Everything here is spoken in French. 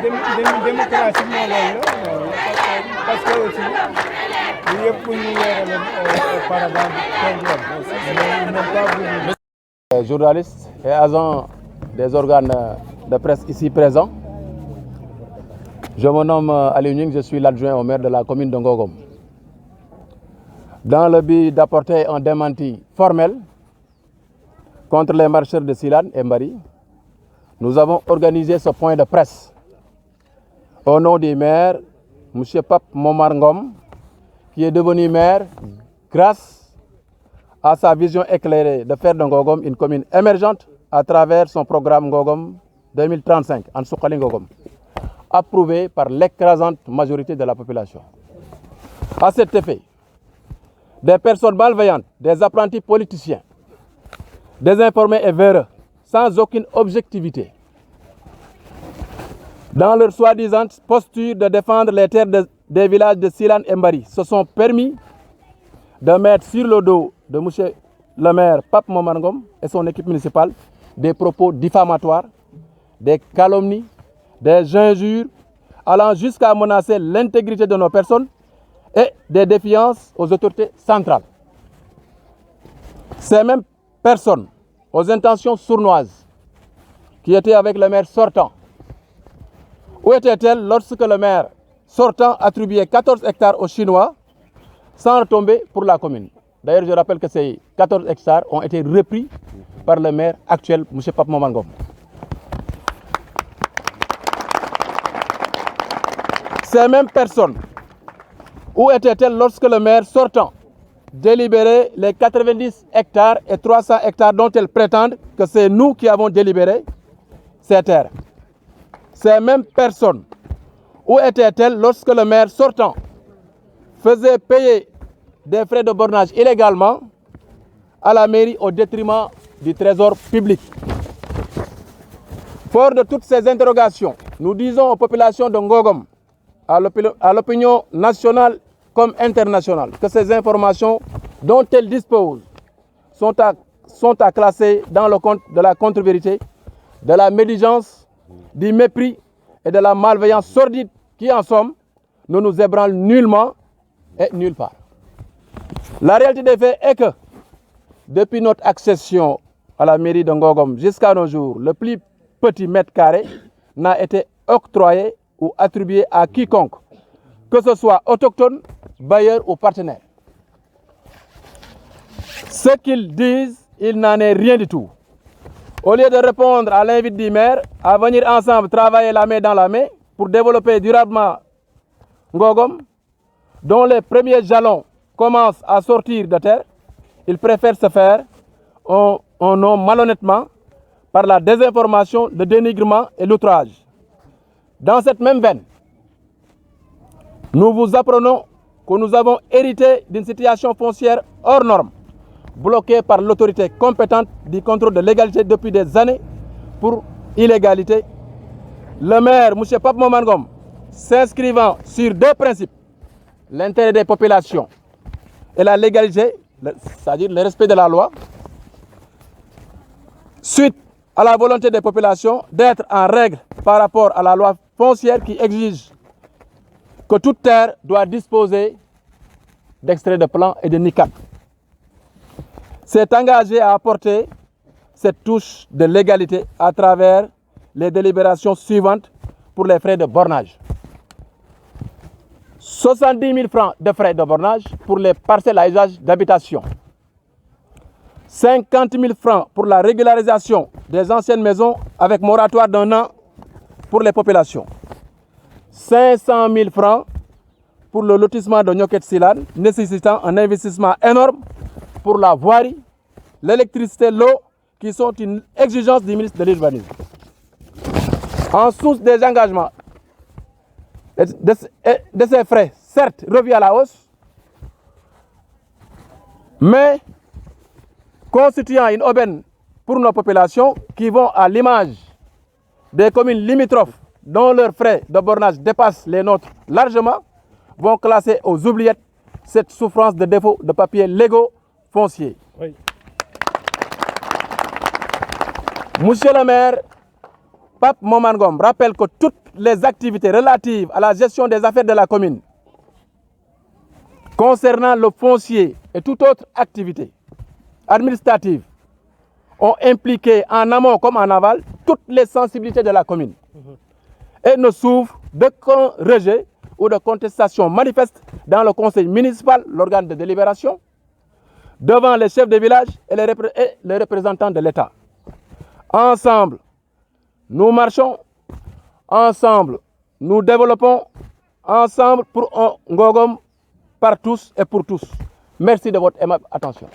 démocratie parce que aussi journalistes et agents des organes de presse ici présents. Je me nomme Aliou Gningue, je suis l'adjoint au maire de la commune de Ngogom. Dans le but d'apporter un démenti formel contre les marcheurs de Silane et Mbari, nous avons organisé ce point de presse au nom du maire, M. Pape Momar Ngom, qui est devenu maire grâce à sa vision éclairée de faire de Ngogom une commune émergente à travers son programme Ngogom 2035, en Soukali Ngogom, approuvé par l'écrasante majorité de la population. À cet effet, des personnes malveillantes, des apprentis politiciens, désinformés et véreux, sans aucune objectivité, dans leur soi-disant posture de défendre les terres des villages de Silane et Mbari, se sont permis de mettre sur le dos de M. le maire Pape Momar Ngom et son équipe municipale des propos diffamatoires, des calomnies, des injures, allant jusqu'à menacer l'intégrité de nos personnes et des défiances aux autorités centrales. Ces mêmes personnes aux intentions sournoises qui étaient avec le maire sortant, où étaient-elles lorsque le maire sortant attribuait 14 hectares aux Chinois sans retomber pour la commune? D'ailleurs, je rappelle que ces 14 hectares ont été repris par le maire actuel, M. Pape Momar Ngom. Ces mêmes personnes, où étaient-elles lorsque le maire sortant délibérait les 90 hectares et 300 hectares dont elles prétendent que c'est nous qui avons délibéré ces terres? Ces mêmes personnes, où étaient-elles lorsque le maire sortant faisait payer des frais de bornage illégalement à la mairie au détriment du trésor public? Fort de toutes ces interrogations, nous disons aux populations de Ngogom, à l'opinion nationale comme internationale, que ces informations dont elles disposent sont à classer dans le compte de la contre-vérité, de la médisance, du mépris et de la malveillance sordide qui, en somme, ne nous ébranle nullement et nulle part. La réalité des faits est que, depuis notre accession à la mairie de Ngogom jusqu'à nos jours, le plus petit mètre carré n'a été octroyé ou attribué à quiconque, que ce soit autochtone, bailleur ou partenaire. Ce qu'ils disent, il n'en est rien du tout. Au lieu de répondre à l'invite du maire à venir ensemble travailler la main dans la main pour développer durablement Ngogom, dont les premiers jalons commencent à sortir de terre, ils préfèrent se faire un nom malhonnêtement par la désinformation, le dénigrement et l'outrage. Dans cette même veine, nous vous apprenons que nous avons hérité d'une situation foncière hors norme, bloquée par l'autorité compétente du contrôle de l'égalité depuis des années pour illégalité. Le maire, M. Pape Momar Ngom, s'inscrivant sur deux principes, l'intérêt des populations et la légalité, c'est-à-dire le respect de la loi, suite à la volonté des populations d'être en règle par rapport à la loi foncière qui exige que toute terre doit disposer d'extraits de plan et de NICAP, s'est engagé à apporter cette touche de légalité à travers les délibérations suivantes pour les frais de bornage. 70 000 francs de frais de bornage pour les parcelles à usage d'habitation. 50 000 francs pour la régularisation des anciennes maisons avec moratoire d'1 an pour les populations. 500 000 francs pour le lotissement de Nyoket Silane, nécessitant un investissement énorme pour la voirie, l'électricité, l'eau, qui sont une exigence du ministre de l'Urbanisme. En source des engagements de ces frais, certes revus à la hausse, mais constituant une aubaine pour nos populations qui vont à l'image des communes limitrophes dont leurs frais de bornage dépassent les nôtres largement, vont classer aux oubliettes cette souffrance de défaut de papiers légaux fonciers. Oui. Monsieur le maire, Pape Momangom rappelle que toutes les activités relatives à la gestion des affaires de la commune concernant le foncier et toute autre activité administrative ont impliqué en amont comme en aval toutes les sensibilités de la commune et ne souffrent d'aucun rejet ou de contestation manifeste dans le conseil municipal, l'organe de délibération, devant les chefs de village et les représentants de l'État. Ensemble, nous marchons, ensemble, nous développons, ensemble pour un Ngogom par tous et pour tous. Merci de votre aimable attention.